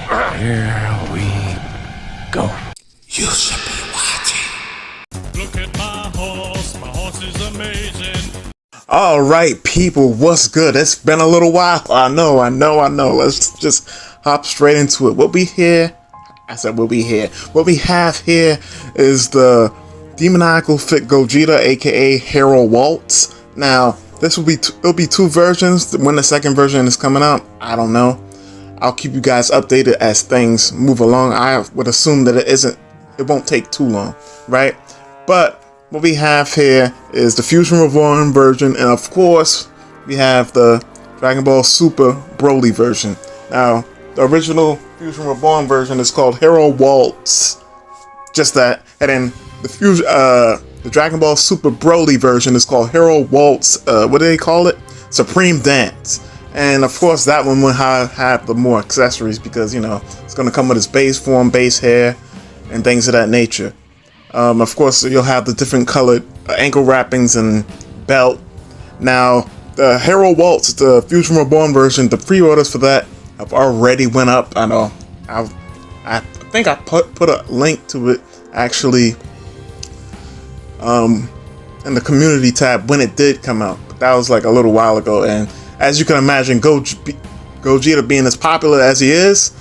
Here we go. You should be watching. Look at my horse is amazing. Alright people, what's good? It's been a little while. I know. Let's just hop straight into it. What we have here is the Demoniacal Fit Gogeta, aka Hero Waltz. Now, it'll be two versions. When the second version is coming out, I don't know. I'll keep you guys updated as things move along. I would assume that it won't take too long, right? But what we have here is the Fusion Reborn version, and of course, we have the Dragon Ball Super Broly version. Now, the original Fusion Reborn version is called Hero Waltz. Just that, and then the Dragon Ball Super Broly version is called Hero Waltz. What do they call it? Supreme Dance. And of course, that one will have the more accessories because it's going to come with its base form, base hair, and things of that nature. Of course, you'll have the different colored ankle wrappings and belt. Now, the Hero Waltz, the Fusion Reborn version, the pre-orders for that have already went up. I know. I think I put a link to it actually in the community tab when it did come out. But that was like a little while ago, and as you can imagine, Gogeta being as popular as he is,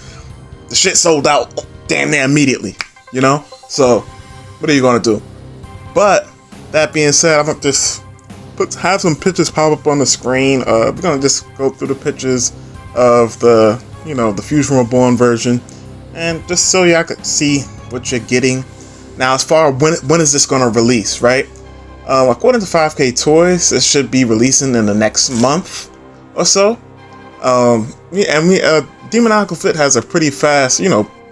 the shit sold out damn near immediately, So, what are you gonna do? But that being said, I'm gonna just have some pictures pop up on the screen. We're gonna just go through the pictures of the Fusion Reborn version, and just so y'all could see what you're getting. Now, as far as when is this gonna release, right? According to 5K Toys, it should be releasing in the next month or so. Demoniacal Fit has a pretty fast,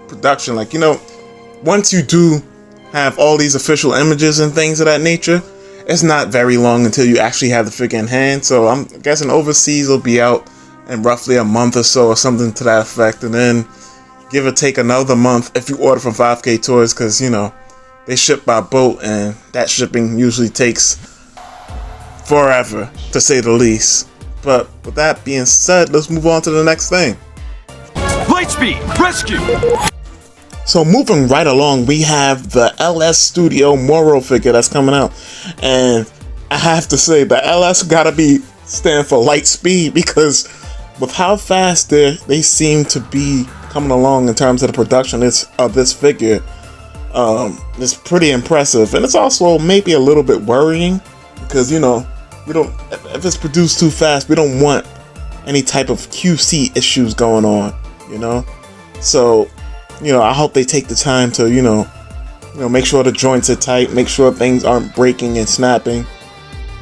production. Like, once you do have all these official images and things of that nature, it's not very long until you actually have the figure in hand. So I'm guessing overseas will be out in roughly a month or so, or something to that effect, and then give or take another month if you order from 5K Toys, because they ship by boat, and that shipping usually takes forever, to say the least. But with that being said, let's move on to the next thing. Lightspeed Rescue! So moving right along, we have the LS Studio Moro figure that's coming out. And I have to say, the LS gotta stand for light speed, because with how fast they seem to be coming along in terms of the production of this figure, it's pretty impressive. And it's also maybe a little bit worrying, because if it's produced too fast, we don't want any type of QC issues going on, So, I hope they take the time to, make sure the joints are tight, make sure things aren't breaking and snapping.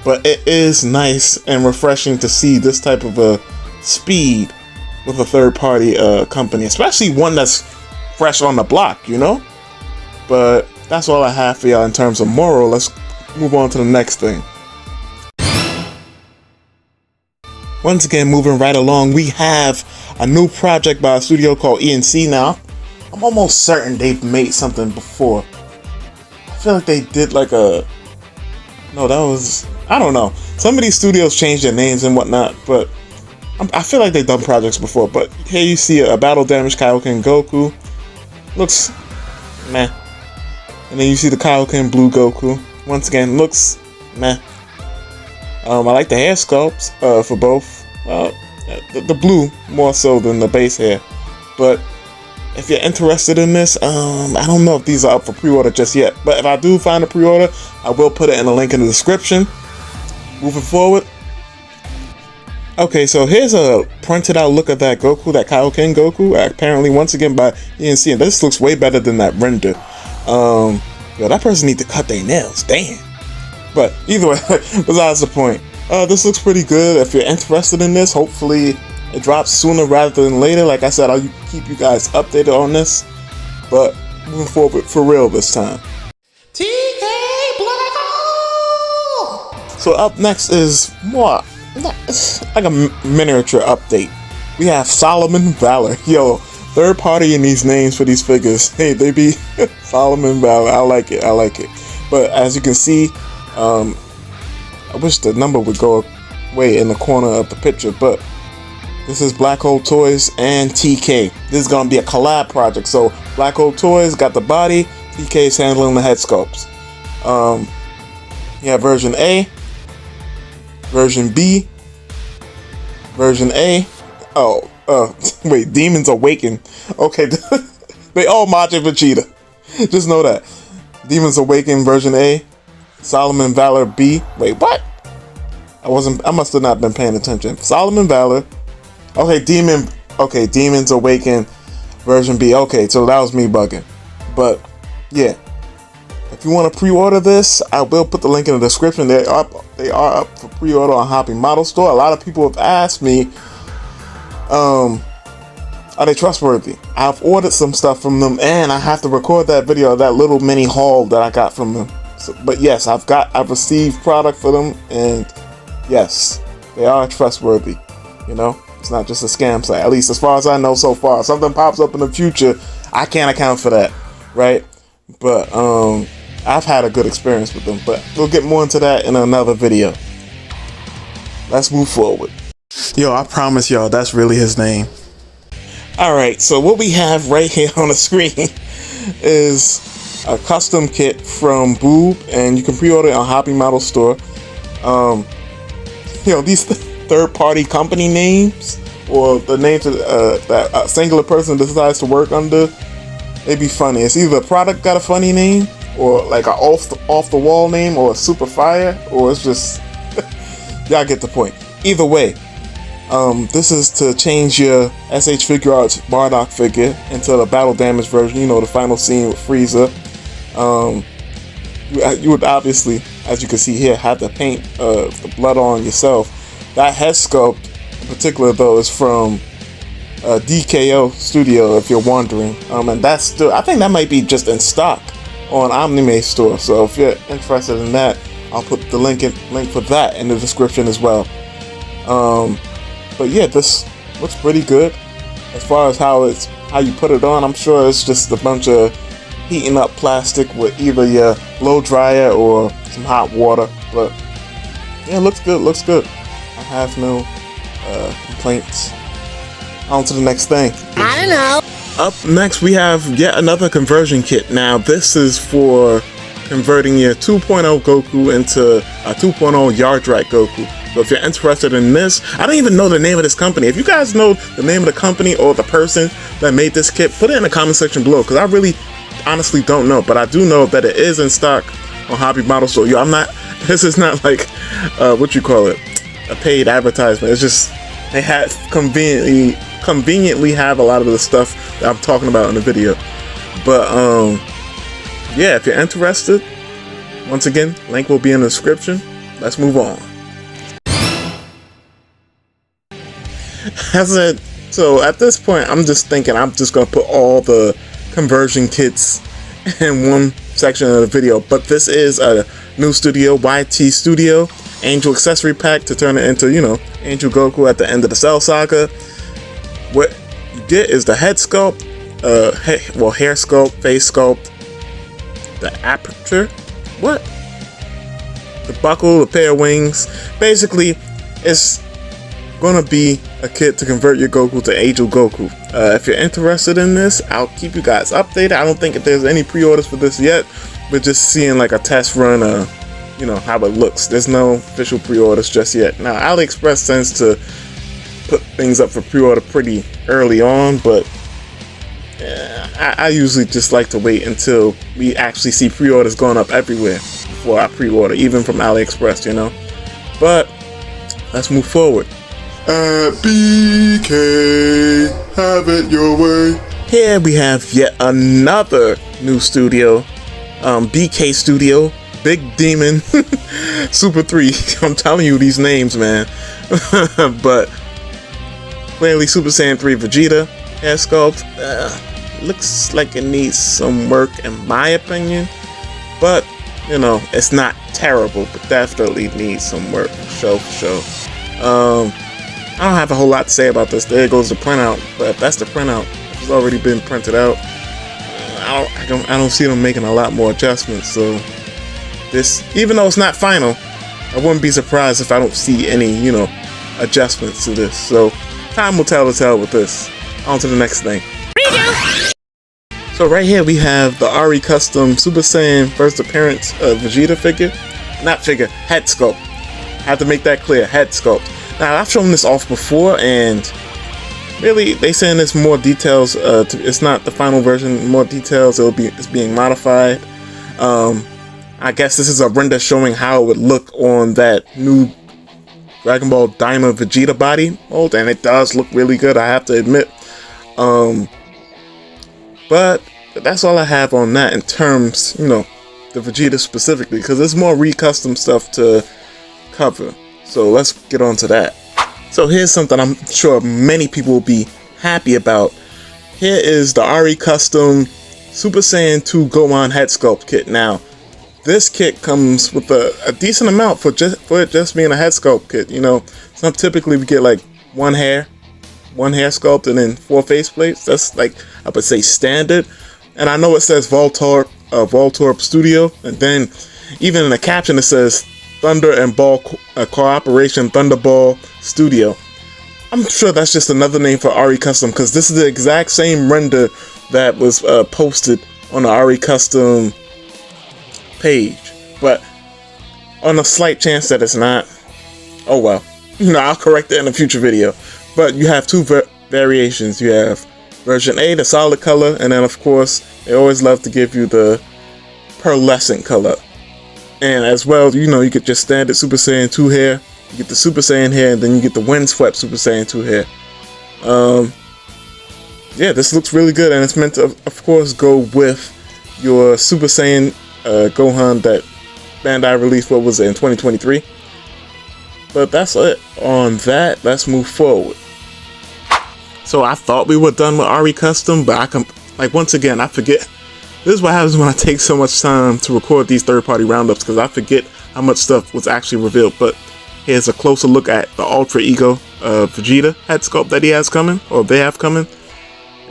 But it is nice and refreshing to see this type of a speed with a third-party company, especially one that's fresh on the block, But that's all I have for y'all in terms of Moro. Let's move on to the next thing. Once again, moving right along, we have a new project by a studio called ENC. Now, I'm almost certain they've made something before. I feel like they did I don't know. Some of these studios change their names and whatnot, but I feel like they've done projects before. But here you see a battle damaged Kaioken Goku. Looks meh. And then you see the Kaioken Blue Goku. Once again, looks meh. I like the hair sculpts for both. The blue more so than the base hair. But if you're interested in this, I don't know if these are up for pre-order just yet. But if I do find a pre-order, I will put it in the link in the description. Moving forward. Okay, so here's a printed out look at that Goku, that Kaioken Goku. Apparently, once again by ENC. And this looks way better than that render. That person needs to cut their nails. Damn. But either way, besides the point, this looks pretty good. If you're interested in this, hopefully it drops sooner rather than later. Like I said, I'll keep you guys updated on this. But moving forward for real this time. TK Black Hole! So up next is more like a miniature update. We have Solomon Valor. Yo, third party in these names for these figures. Hey, they be Solomon Valor. I like it. But as you can see, I wish the number would go away in the corner of the picture, but This is Black Hole Toys and TK. This is gonna be a collab project. So Black Hole Toys got the body, TK is handling the head sculpts. You have version A, version B, version A. Wait, Demons Awaken. Okay, they all Majin Vegeta. Just know that. Demons Awaken version A, Solomon Valor B. Wait, what? I must have not been paying attention. Solomon Valor. Okay, Demons Awaken version B. Okay, so that was me bugging. But yeah. If you want to pre-order this, I will put the link in the description. They are up for pre-order on Hobby Model Store. A lot of people have asked me, are they trustworthy? I've ordered some stuff from them, and I have to record that video of that little mini haul that I got from them. So, but yes, I've received product for them, and yes, they are trustworthy. You know, it's not just a scam site. At least as far as I know so far. If something pops up in the future, I can't account for that, right? But I've had a good experience with them, but we'll get more into that in another video. Let's move forward. Yo, I promise y'all, that's really his name. Alright, so what we have right here on the screen is a custom kit from BOOB, and you can pre-order it on Hobby Model Store. These third-party company names, or the names that a singular person decides to work under, it'd be funny. It's either the product got a funny name, or like a off the wall name, or a super fire, or it's just y'all get the point. Either way, this is to change your SH Figure Arts Bardock figure into the battle damage version. You know, the final scene with Frieza. You would obviously, as you can see here, have to paint the blood on yourself. That head sculpt in particular, though, is from DKO Studio, if you're wondering. And that's still, I think that might be just in stock on Anime Store. So if you're interested in that, I'll put the link for that in the description as well. But yeah, this looks pretty good. As far as how you put it on, I'm sure it's just a bunch of heating up plastic with either your blow dryer or some hot water. But yeah, looks good. I have no complaints. On to the next thing. I don't know. Up next, we have yet another conversion kit. Now, this is for converting your 2.0 Goku into a 2.0 Yardrat Goku. So if you're interested in this, I don't even know the name of this company. If you guys know the name of the company or the person that made this kit, put it in the comment section below, because I really honestly don't know. But I do know that it is in stock on Hobby Model Store. Yo, this is not like, what you call it, a paid advertisement. It's just, they had conveniently have a lot of the stuff that I'm talking about in the video. But yeah, if you're interested, once again, link will be in the description. Let's move on. So at this point, I'm just thinking I'm just gonna put all the conversion kits in one section of the video. But this is a new studio, YT Studio, Angel accessory pack to turn it into, you know, Angel Goku at the end of the Cell Saga. What you get is the head sculpt, hair sculpt, face sculpt, the aperture, the buckle, the pair of wings. Basically, it's gonna be a kit to convert your Goku to Angel Goku. If you're interested in this, I'll keep you guys updated. I don't think there's any pre-orders for this yet, but just seeing like a test run, you know, how it looks. There's no official pre-orders just yet. Now, AliExpress tends to put things up for pre-order pretty early on, but I usually just like to wait until we actually see pre-orders going up everywhere before I pre-order, even from AliExpress, you know. But let's move forward. BK, have it your way. Here we have yet another new studio, BK Studio, Big Demon, Super 3. I'm telling you these names, man. But clearly Super Saiyan 3 Vegeta hair sculpt looks like it needs some work in my opinion, but you know, it's not terrible, but definitely needs some work for sure. I don't have a whole lot to say about this. There goes the printout, but if that's the printout, it's already been printed out. I don't see them making a lot more adjustments. So this, even though it's not final, I wouldn't be surprised if I don't see any, you know, adjustments to this. So time will tell with this. On to the next thing. So right here we have the Ari Custom Super Saiyan first appearance Vegeta figure. Not figure, head sculpt. I have to make that clear, head sculpt. Now I've shown this off before, and really they saying there's more details. It's not the final version, more details. It's being modified. I guess this is a render showing how it would look on that new Dragon Ball Daima Vegeta body mold, and it does look really good, I have to admit. But that's all I have on that in terms, you know, the Vegeta specifically, because there's more re-custom stuff to cover. So let's get on to that. So here's something I'm sure many people will be happy about. Here is the Ari Custom Super Saiyan 2 Gohan head sculpt kit. Now, this kit comes with a decent amount for it just being a head sculpt kit. You know, typically we get like one hair sculpt and then 4 face plates. That's like, I would say, standard. And I know it says Voltorb Studio, and then even in the caption it says Thunder and Ball Cooperation Thunderball Studio. I'm sure that's just another name for Ari Custom, because this is the exact same render that was posted on the Ari Custom page, but on a slight chance that it's not, oh well, you know, I'll correct it in a future video. But you have 2 variations. You have version A, the solid color, and then of course they always love to give you the pearlescent color. And as well, you know, you get your standard Super Saiyan 2 hair, you get the Super Saiyan hair, and then you get the windswept Super Saiyan 2 hair. Yeah, this looks really good, and it's meant to, of course, go with your Super Saiyan Gohan that Bandai released, what was it, in 2023? But that's it on that. Let's move forward. So I thought we were done with Ari Custom, but once again, I forget. This is what happens when I take so much time to record these third-party roundups, because I forget how much stuff was actually revealed. But here's a closer look at the Ultra Ego Vegeta head sculpt that he has coming, or they have coming.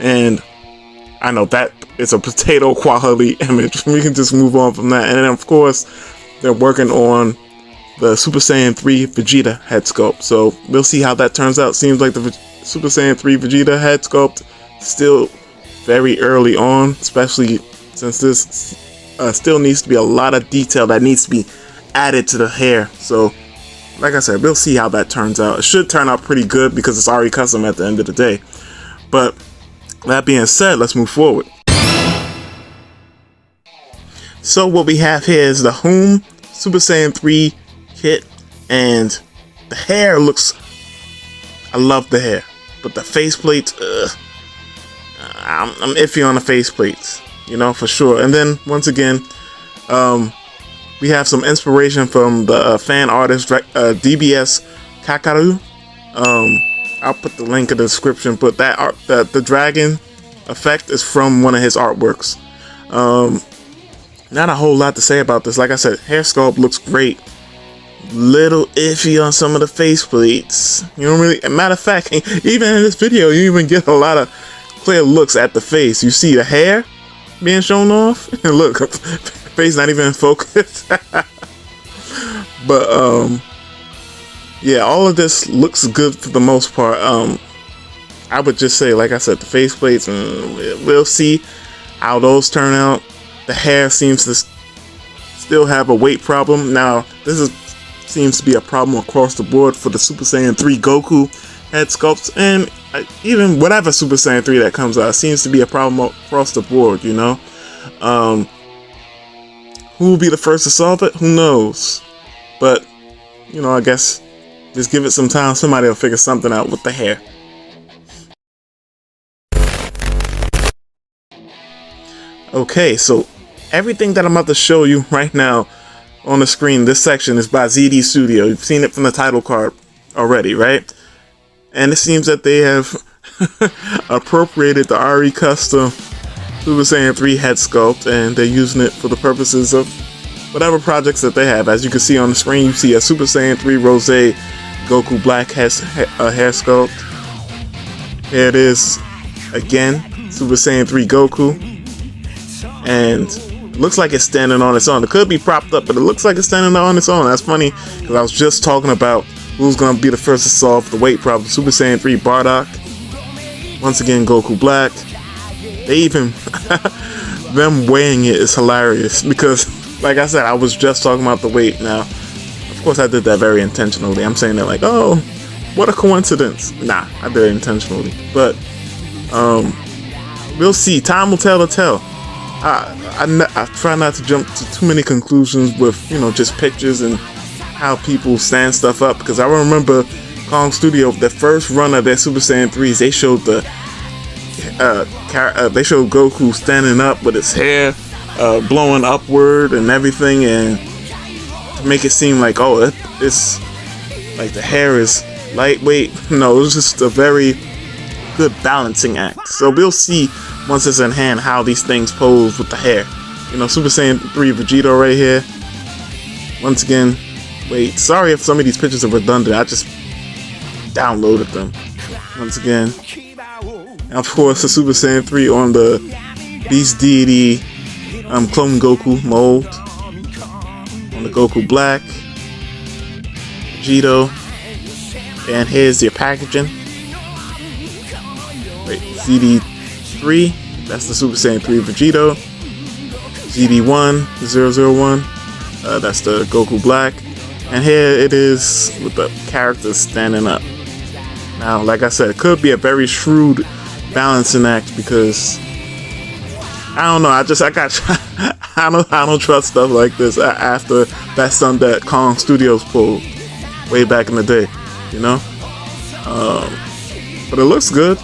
And I know that is a potato quality image. We can just move on from that. And then of course, they're working on the Super Saiyan 3 Vegeta head sculpt. So we'll see how that turns out. Seems like the Super Saiyan 3 Vegeta head sculpt still very early on, especially since this still needs to be a lot of detail that needs to be added to the hair. So like I said, we'll see how that turns out. It should turn out pretty good because it's already custom at the end of the day. But that being said, let's move forward. So what we have here is the HOOM Super Saiyan 3 kit, and the hair looks, I love the hair, but the faceplates, I'm iffy on the faceplates, you know, for sure. And then once again, we have some inspiration from the fan artist DBS Kakaru. I'll put the link in the description, but that art, the dragon effect is from one of his artworks. Not a whole lot to say about this. Like I said, hair sculpt looks great. Little iffy on some of the faceplates. You don't really, matter of fact, even in this video, you even get a lot of clear looks at the face. You see the hair being shown off, and look, face not even in focus. But yeah, all of this looks good for the most part. I would just say, like I said, the faceplates, and we'll see how those turn out. The hair seems to still have a weight problem. Now, this seems to be a problem across the board for the Super Saiyan 3 Goku head sculpts, and even whatever Super Saiyan 3 that comes out seems to be a problem across the board, you know. Who will be the first to solve it? Who knows? But, you know, I guess just give it some time. Somebody will figure something out with the hair. Okay, so everything that I'm about to show you right now on the screen, this section is by ZD Studio. You've seen it from the title card already, right? And it seems that they have appropriated the Ari Custom Super Saiyan 3 head sculpt, and they're using it for the purposes of whatever projects that they have. As you can see on the screen, you see a Super Saiyan 3 Rose Goku Black hair sculpt. Here it is again, Super Saiyan 3 Goku. And looks like it's standing on its own. It could be propped up, but it looks like it's standing on its own. That's funny, because I was just talking about who's gonna be the first to solve the weight problem? Super Saiyan 3 Bardock. Once again, Goku Black. They even them weighing it is hilarious because, like I said, I was just talking about the weight. Now, of course, I did that very intentionally. I'm saying that like, oh, what a coincidence. Nah, I did it intentionally. But we'll see. Time will tell the tale. I try not to jump to too many conclusions with, you know, just pictures and how people stand stuff up, because I remember Kong Studio, the first run of their Super Saiyan 3s, they showed they showed Goku standing up with his hair blowing upward and everything, and to make it seem like, oh, it's like the hair is lightweight. No, it was just a very good balancing act. So we'll see once it's in hand how these things pose with the hair. You know, Super Saiyan 3 Vegito right here. Once again, wait, sorry if some of these pictures are redundant. I just downloaded them. Once again. And of course, the Super Saiyan 3 on the Beast Deity Clone Goku mold. On the Goku Black. Vegito. And here's your packaging. Wait, ZD3. That's the Super Saiyan 3 Vegito. ZD1, 001. That's the Goku Black. And here it is with the characters standing up. Now, like I said, it could be a very shrewd balancing act because I don't know. I don't trust stuff like this after that stunt that Kong Studios pulled way back in the day, you know. But it looks good.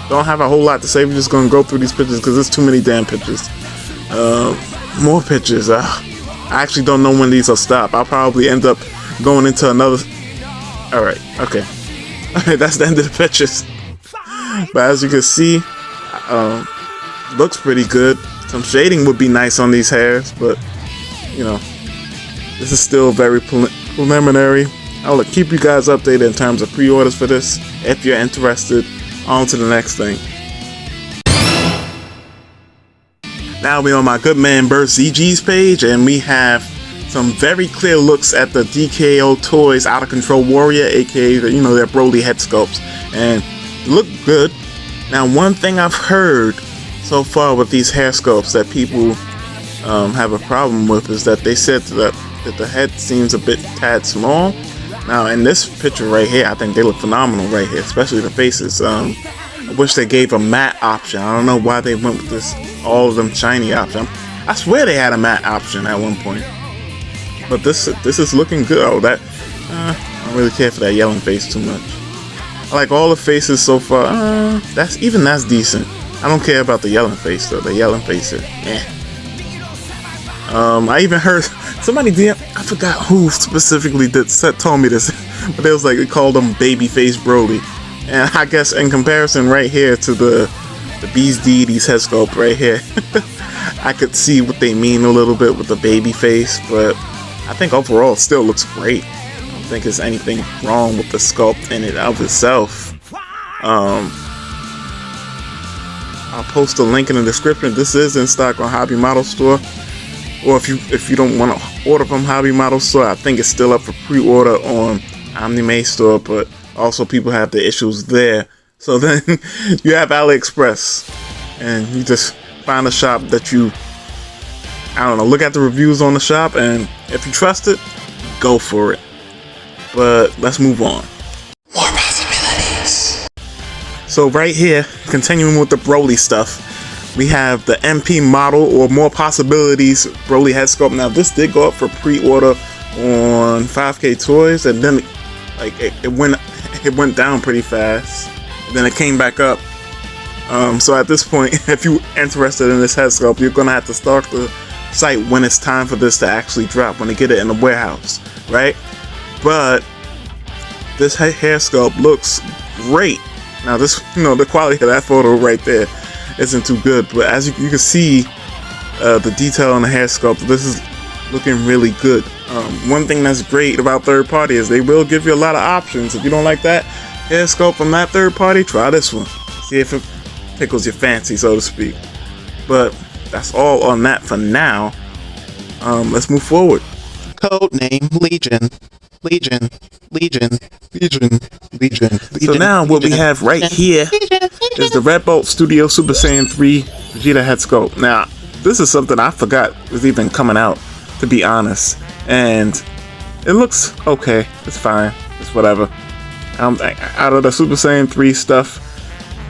Don't have a whole lot to say. We're just gonna go through these pictures because there's too many damn pictures. More pictures. I actually don't know when these will stop. I'll probably end up going into another. Alright, okay. That's the end of the pictures. But as you can see, looks pretty good. Some shading would be nice on these hairs, but you know, this is still very preliminary. I'll keep you guys updated in terms of pre-orders for this. If you're interested, on to the next thing. Now we're on my good man Burst ZG's page, and we have some very clear looks at the DKO Toys Out of Control Warrior, aka you know, their Broly head sculpts, and look good. Now, one thing I've heard so far with these hair sculpts that people have a problem with is that they said that the head seems a bit tad small. Now, in this picture right here, I think they look phenomenal right here, especially the faces. I wish they gave a matte option. I don't know why they went with this all of them shiny option. I swear they had a matte option at one point. But this is looking good. Oh, that I don't really care for that yelling face too much. I like all the faces so far. That's decent. I don't care about the yelling face though. The yelling face is I even heard somebody I forgot who specifically told me this, but it was like they called them babyface Broly. And I guess in comparison right here to the Beast Deity's head sculpt right here, I could see what they mean a little bit with the baby face, but I think overall it still looks great. I don't think there's anything wrong with the sculpt in it of itself. I'll post a link in the description. This is in stock on Hobby Model Store, or if you don't want to order from Hobby Model Store, I think it's still up for pre-order on Anime Store, but also people have the issues there. So then you have AliExpress, and you just find a shop that you, I don't know, look at the reviews on the shop, and if you trust it, go for it. But let's move on. More possibilities. So right here, continuing with the Broly stuff, we have the MP model or More Possibilities Broly head sculpt. Now this did go up for pre-order on 5K Toys, and then like it went down pretty fast. And then it came back up. So at this point, if you're interested in this head sculpt, you're gonna have to start the site when it's time for this to actually drop, when they get it in the warehouse, right? But this hair sculpt looks great. Now this, you know, the quality of that photo right there isn't too good, but as you can see, the detail on the hair sculpt, this is looking really good. One thing that's great about third party is they will give you a lot of options. If you don't like that hair sculpt from that third party, try this one. See if it tickles your fancy, so to speak. But that's all on that for now. Let's move forward. Codename Legion. Legion. So now what we have right here is the Red Bolt Studio Super Saiyan 3 Vegeta head sculpt. Now, this is something I forgot was even coming out, to be honest. And it looks okay. It's fine. It's whatever. Out of the Super Saiyan 3 stuff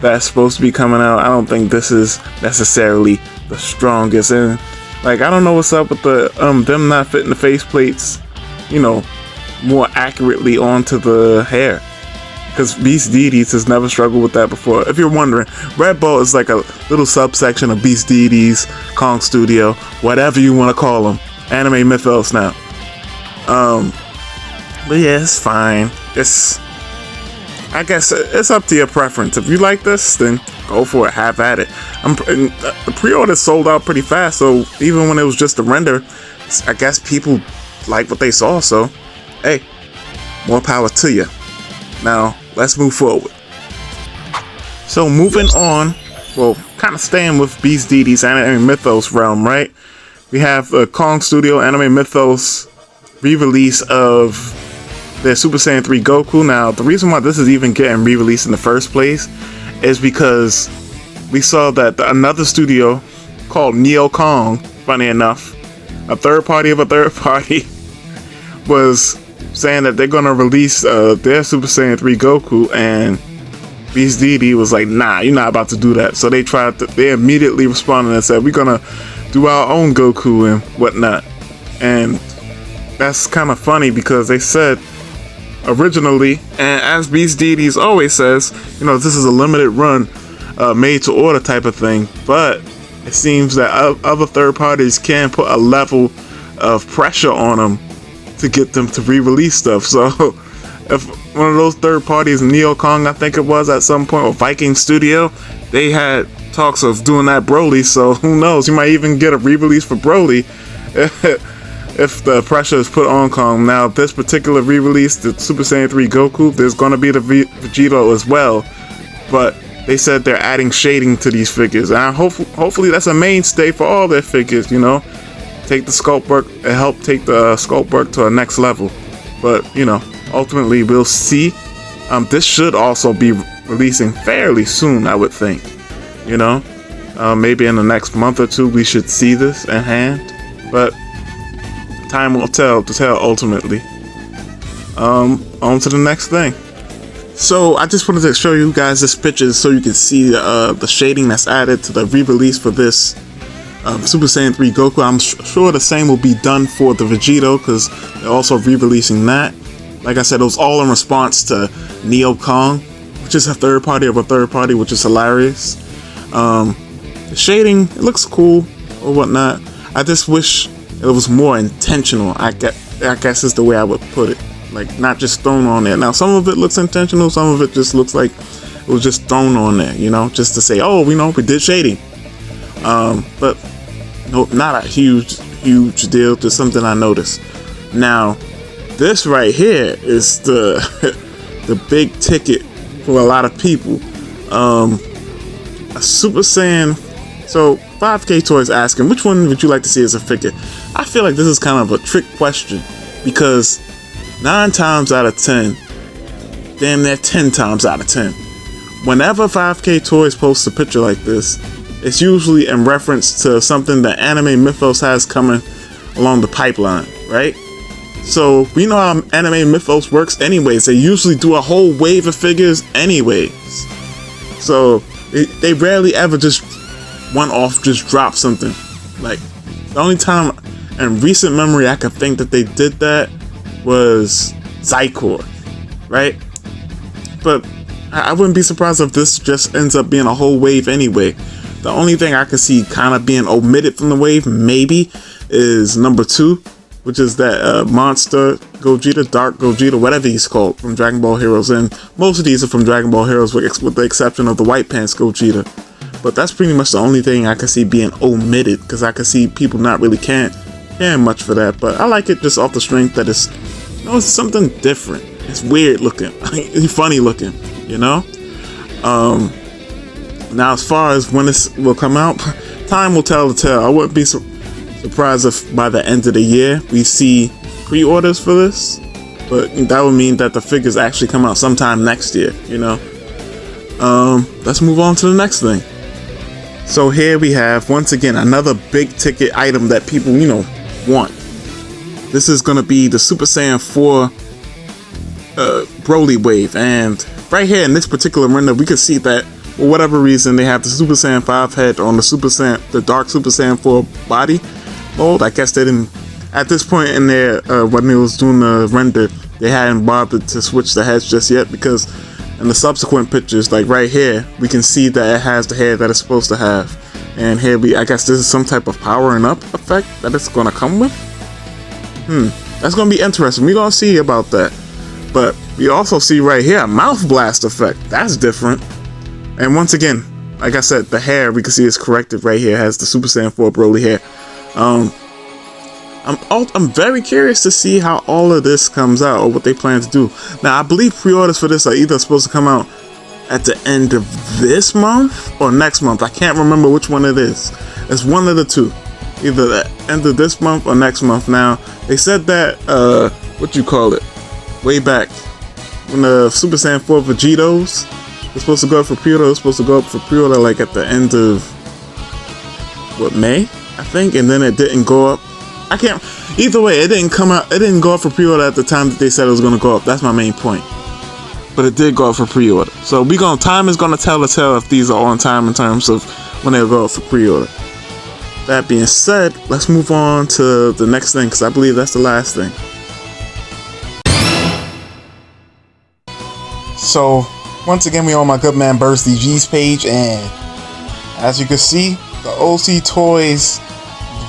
that's supposed to be coming out, I don't think this is necessarily the strongest. And like, I don't know what's up with the them not fitting the faceplates, you know, more accurately onto the hair, because Beast Deities has never struggled with that before. If you're wondering, Red Bull is like a little subsection of Beast Deities, Kong Studio, whatever you want to call them, anime mythos now. But yeah, it's fine. I guess it's up to your preference. If you like this, then go for it. Have at it. The pre-order sold out pretty fast, so even when it was just a render, I guess people like what they saw. So, hey, more power to you. Now, let's move forward. So, moving on, well, kind of staying with Beast Deities Anime Mythos realm, right? We have the Kong Studio Anime Mythos re-release of their Super Saiyan 3 Goku. Now, the reason why this is even getting re-released in the first place is because we saw that another studio called Neo Kong, funny enough, a third party of a third party, was saying that they're gonna release their Super Saiyan 3 Goku, and Beast Deity was like, nah, you're not about to do that. So they immediately responded and said, we're gonna do our own Goku and whatnot. And that's kind of funny because they said originally, and as Beast Deities always says, you know, this is a limited run, made to order type of thing, but it seems that other third parties can put a level of pressure on them to get them to re-release stuff. So if one of those third parties, Neo Kong, I think it was at some point, or Viking Studio, they had talks of doing that Broly, so who knows, you might even get a re-release for Broly if the pressure is put on Kong. Now, this particular re-release, the Super Saiyan 3 Goku, there's going to be the Vegeta as well, but they said they're adding shading to these figures, and hopefully that's a mainstay for all their figures, you know, take the sculpt work and help take the sculpt work to a next level. But, you know, ultimately we'll see. This should also be releasing fairly soon, I would think, you know, maybe in the next month or two we should see this in hand, but time will tell ultimately. On to the next thing. So I just wanted to show you guys this picture so you can see the shading that's added to the re-release for this Super Saiyan 3 Goku. I'm sure the same will be done for the Vegito, because they're also re-releasing that. Like I said, it was all in response to Neo Kong, which is a third party of a third party, which is hilarious. The shading, it looks cool or whatnot. I just wish it was more intentional. I guess is the way I would put it. Like, not just thrown on there. Now, some of it looks intentional, some of it just looks like it was just thrown on there, you know, just to say, oh, we know we did shading. But no, not a huge deal, just something I noticed. Now, this right here is the the big ticket for a lot of people. A Super Saiyan. So 5K Toys asking, which one would you like to see as a figure? I feel like this is kind of a trick question, because 9 times out of 10, damn near 10 times out of 10, whenever 5K Toys posts a picture like this, it's usually in reference to something that Anime Mythos has coming along the pipeline, right? So we know how Anime Mythos works anyways. They usually do a whole wave of figures anyways. So they rarely ever just one-off just drop something. Like, the only time in recent memory I could think that they did that was Zycor, right? But I wouldn't be surprised if this just ends up being a whole wave anyway. The only thing I could see kind of being omitted from the wave, maybe, is number 2, which is that monster Gogeta, Dark Gogeta, whatever he's called, from Dragon Ball Heroes. And most of these are from Dragon Ball Heroes, with the exception of the White Pants Gogeta. But that's pretty much the only thing I can see being omitted, because I can see people not really caring much for that. But I like it just off the strength that it's, you know, it's something different. It's weird looking, it's funny looking, you know. Now, as far as when this will come out, time will tell the tale. I wouldn't be surprised if by the end of the year we see pre-orders for this. but that would mean that the figures actually come out sometime next year, you know. Let's move on to the next thing. So here we have, once again, another big ticket item that people, you know, want. This is going to be the Super Saiyan 4 Broly wave, and right here in this particular render, we can see that for whatever reason they have the Super Saiyan 5 head on the Dark Super Saiyan 4 body mold. I guess they didn't, at this point in their when they was doing the render, they hadn't bothered to switch the heads just yet, because in the subsequent pictures, like right here, we can see that it has the head that it's supposed to have. And here I guess this is some type of powering up effect that it's gonna come with. That's gonna be interesting. We're gonna see about that. But we also see right here a mouth blast effect. That's different. And once again, like I said, the hair we can see is corrected right here. It has the Super Saiyan 4 Broly hair. I'm very curious to see how all of this comes out, or what they plan to do. Now, I believe pre-orders for this are either supposed to come out at the end of this month or next month. I can't remember which one it is. It's one of the two. Either the end of this month or next month. Now, they said that, way back when the Super Saiyan 4 Vegetos was supposed to go up for pre-order. It was supposed to go up for pre-order like at the end of, May? I think, and then it didn't go up. I can't. Either way, it didn't come out. It didn't go up for pre-order at the time that they said it was going to go up. That's my main point. But it did go up for pre-order. So time is going to tell the tale if these are on time in terms of when they'll go up for pre-order. That being said, let's move on to the next thing, because I believe that's the last thing. So once again, we on my good man Bursty G's page, and as you can see, the OC Toys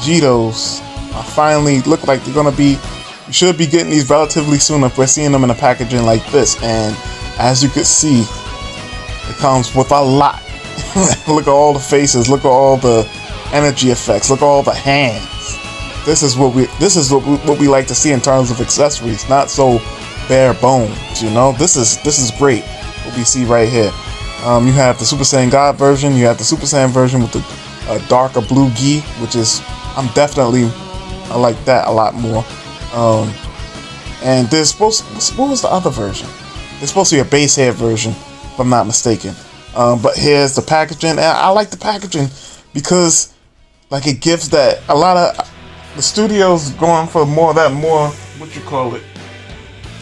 Vegetos are finally look like they're gonna be. You should be getting these relatively soon if we're seeing them in a packaging like this. And as you can see, it comes with a lot. Look at all the faces. Look at all the energy effects. Look at all the hands. This is what we like to see in terms of accessories. Not so bare bones, you know. This is great. What we see right here. You have the Super Saiyan God version. You have the Super Saiyan version with the darker blue gi, which is I like that a lot more. And there's what was the other version? There's supposed to be a base hair version, if I'm not mistaken. But here's the packaging, and I like the packaging because, like, it gives that a lot of the studios going for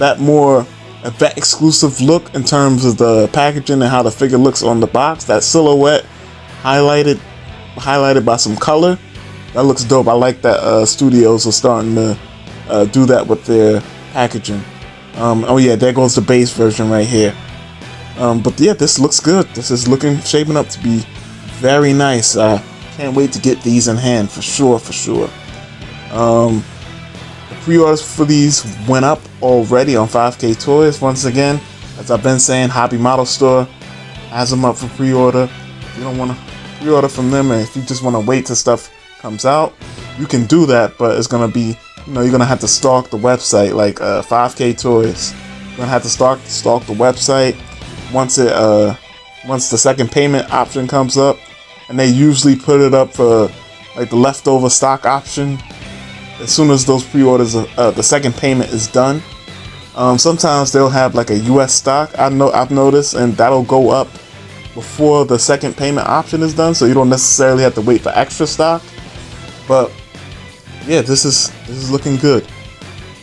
that exclusive look in terms of the packaging and how the figure looks on the box. That silhouette highlighted by some color. That looks dope. I like that studios are starting to do that with their packaging. Oh yeah, there goes the base version right here. But yeah, this looks good. This is shaping up to be very nice. Can't wait to get these in hand for sure. The pre-orders for these went up already on 5K Toys. Once again, as I've been saying, Hobby Model Store has them up for pre-order. If you don't want to pre-order from them, and if you just want to wait till stuff comes out, you can do that, but it's gonna be, you're gonna have to stalk the website, like 5K Toys. You're gonna have to stalk the website once the second payment option comes up, and they usually put it up for like the leftover stock option as soon as those pre-orders the second payment is done. Sometimes they'll have like a US stock, I've noticed, and that'll go up before the second payment option is done, so you don't necessarily have to wait for extra stock. But yeah, this is looking good.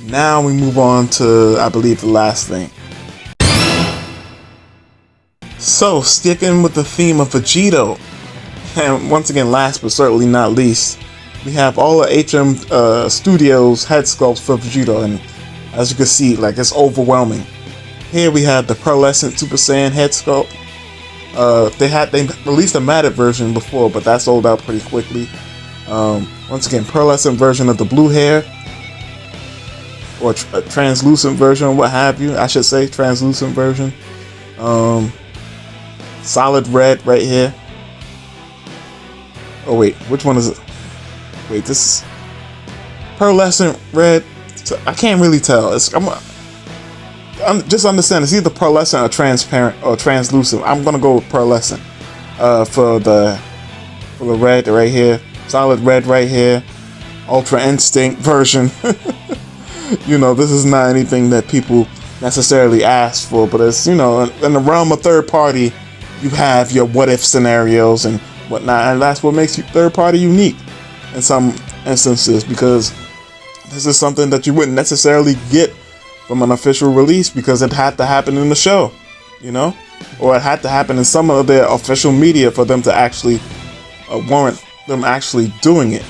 Now we move on to, I believe, the last thing. So, sticking with the theme of Vegeto, and once again, last but certainly not least, we have all the HM Studios head sculpts for Vegeto, and as you can see, like, it's overwhelming. Here we have the Pearlescent Super Saiyan head sculpt. They released a matted version before, but that sold out pretty quickly. Once again, pearlescent version of the blue hair, or a translucent version, what have you. I should say translucent version. Solid red right here. Oh wait, which one is it? Wait, this is pearlescent red. I can't really tell. Just understand, it's either pearlescent or transparent or translucent. I'm gonna go with pearlescent for the red right here. Solid red right here. Ultra Instinct version. You know, this is not anything that people necessarily ask for, but it's, you know, in the realm of third party, you have your what if scenarios and whatnot, and that's what makes you third party unique in some instances, because this is something that you wouldn't necessarily get from an official release, because it had to happen in the show, you know, or it had to happen in some of their official media for them to actually warrant them actually doing it.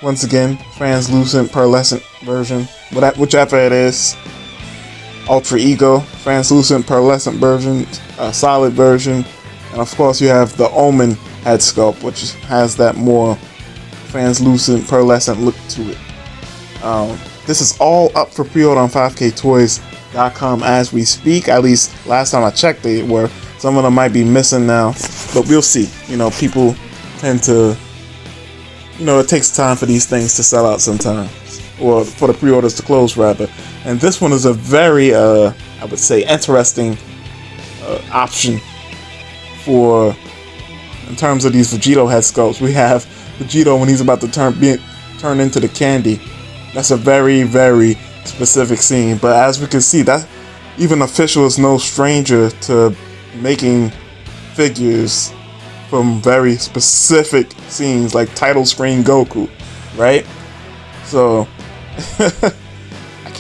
Once again, translucent, pearlescent version, whichever it is. Ultra Ego, translucent, pearlescent version, solid version, and of course you have the Omen head sculpt, which has that more translucent, pearlescent look to it. This is all up for pre-order on 5ktoys.com as we speak. At least last time I checked, they were. Some of them might be missing now, but we'll see. You know, people tend to, you know, it takes time for these things to sell out sometimes, or for the pre-orders to close rather. And this one is a very, I would say, interesting option for, in terms of these Vegito head sculpts. We have Vegito when he's about to turn into the candy. That's a very, very specific scene. But as we can see, that even official is no stranger to making figures from very specific scenes, like title screen Goku, right? So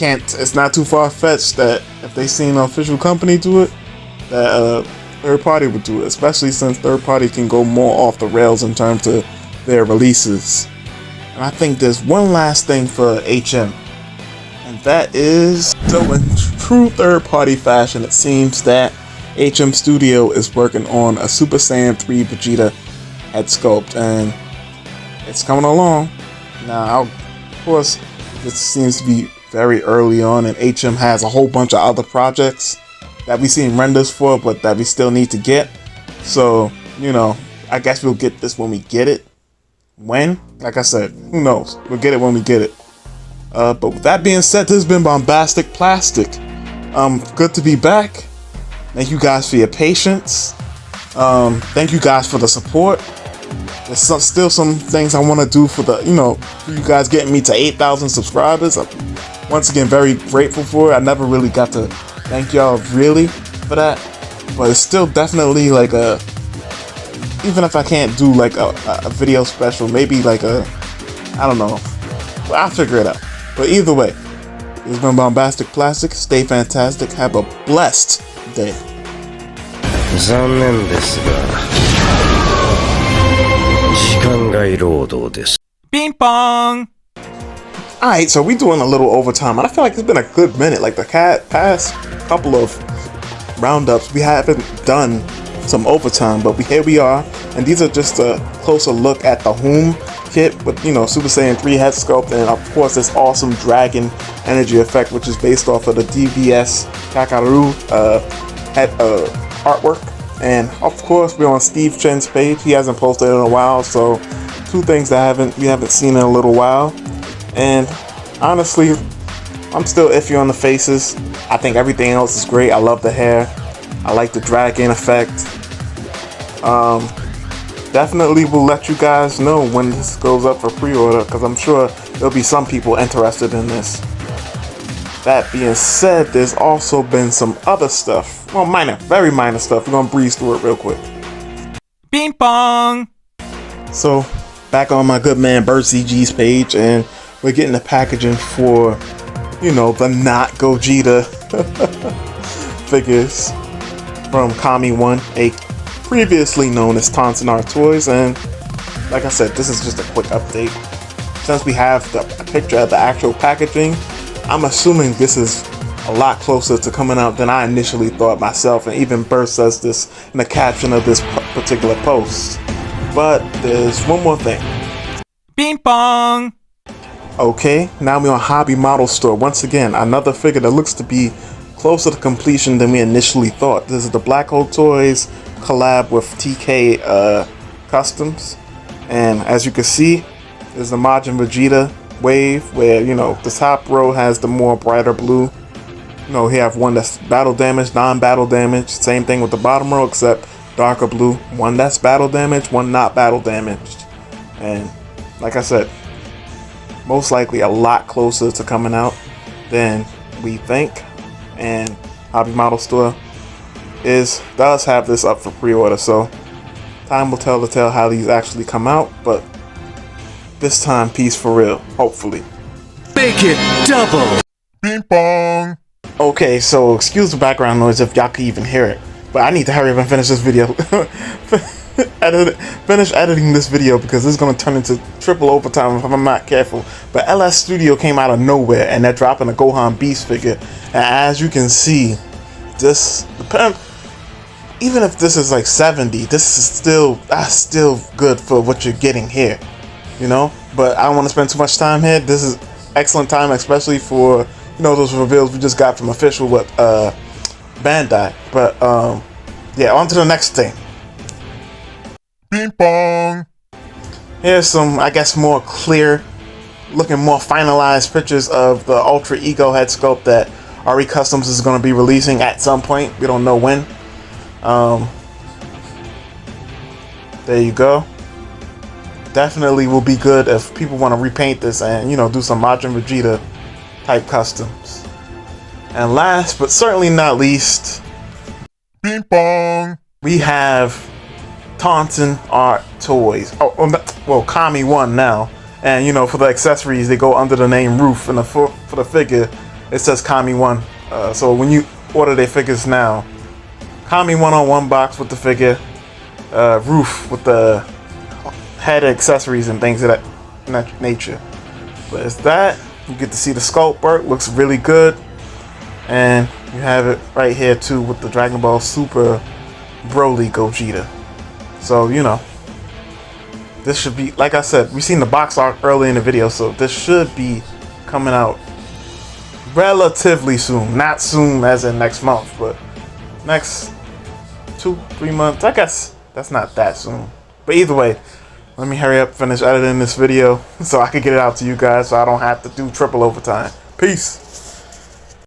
it's not too far-fetched that if they seen an official company do it, that third party would do it, especially since third party can go more off the rails in terms of their releases. And I think there's one last thing for HM, and that is, so in true third party fashion, it seems that HM Studio is working on a Super Saiyan 3 Vegeta head sculpt, and it's coming along. Now, of course, this seems to be very early on, and HM has a whole bunch of other projects that we've seen renders for, but that we still need to get. So, you know, I guess we'll get this when we get it. When? Like I said, who knows? We'll get it when we get it. But with that being said, this has been BombasticPlastic. Good to be back. Thank you guys for your patience. Thank you guys for the support. There's still some things I want to do for the, you know, for you guys getting me to 8,000 subscribers. I'm once again very grateful for it. I never really got to thank y'all really for that, but it's still definitely like a, even if I can't do like a video special, maybe like a, I don't know, but I'll figure it out. But either way, this has been BombasticPlastic. Stay fantastic. Have a blessed day. 残念ですが時間外労働です。 Ping pong! Alright, so we're doing a little overtime, and I feel like it's been a good minute. Like the past couple of roundups, we haven't done some overtime, but here we are, and these are just a closer look at the HOOM kit with, you know, Super Saiyan 3 head sculpt, and of course this awesome dragon energy effect, which is based off of the DVS Kakaru head artwork. And of course we're on Steve Chen's page. He hasn't posted in a while, so two things that we haven't seen in a little while. And honestly, I'm still iffy on the faces. I think everything else is great. I love the hair. I like the dragon effect. Definitely will let you guys know when this goes up for pre-order, because I'm sure there'll be some people interested in this. That being said, there's also been some other stuff. Well, minor, very minor stuff. We're gonna breeze through it real quick. Ping pong! So, back on my good man Bert CG's page, and we're getting the packaging for, you know, the not Gogeta figures from KAMIONE, previously known as Tonsonar Toys. And like I said, this is just a quick update. Since we have a picture of the actual packaging, I'm assuming this is a lot closer to coming out than I initially thought myself, and even Bert says this in the caption of this particular post. But there's one more thing. Ping pong! Okay, now we're on Hobby Model Store. Once again, another figure that looks to be closer to completion than we initially thought. This is the Black Hole Toys collab with TK Customs. And as you can see, there's the Majin Vegeta wave where, you know, the top row has the more brighter blue. You know, here I have one that's battle damage, non-battle damage. Same thing with the bottom row, except darker blue. One that's battle damage, one not battle damaged. And like I said, most likely a lot closer to coming out than we think. And Hobby Model Store does have this up for pre-order, so time will tell how these actually come out, but this time piece for real, hopefully. Make it double! Ping pong. Okay, so excuse the background noise if y'all can even hear it, but I need to hurry up and finish this video. Finish editing this video because this is going to turn into triple overtime if I'm not careful. But LS Studio came out of nowhere and they're dropping a Gohan Beast figure, and as you can see, this, even if this is like 70, this is still good for what you're getting here, you know. But I don't want to spend too much time here. This is excellent time, especially for, you know, those reveals we just got from official with Bandai. But yeah, on to the next thing. Ping pong. Here's some, I guess, more clear looking, more finalized pictures of the Ultra Ego head sculpt that RE Customs is going to be releasing at some point. We don't know when. There you go. Definitely will be good if people want to repaint this and, you know, do some Majin Vegeta type customs. And last but certainly not least, Ping pong. we have Taunton Art Toys. Oh, well, Kami 1 now. And, you know, for the accessories, they go under the name Roof. And for the figure, it says Kami 1. So when you order their figures now, Kami 1 on one box with the figure, Roof with the head accessories and things of that nature. But it's that. You get to see the sculpt work. Looks really good. And you have it right here, too, with the Dragon Ball Super Broly Gogeta. So, you know, this should be, like I said, we've seen the box art early in the video, so this should be coming out relatively soon. Not soon as in next month, but next 2-3 months. I guess that's not that soon. But either way, let me hurry up, finish editing this video so I can get it out to you guys so I don't have to do triple overtime. Peace.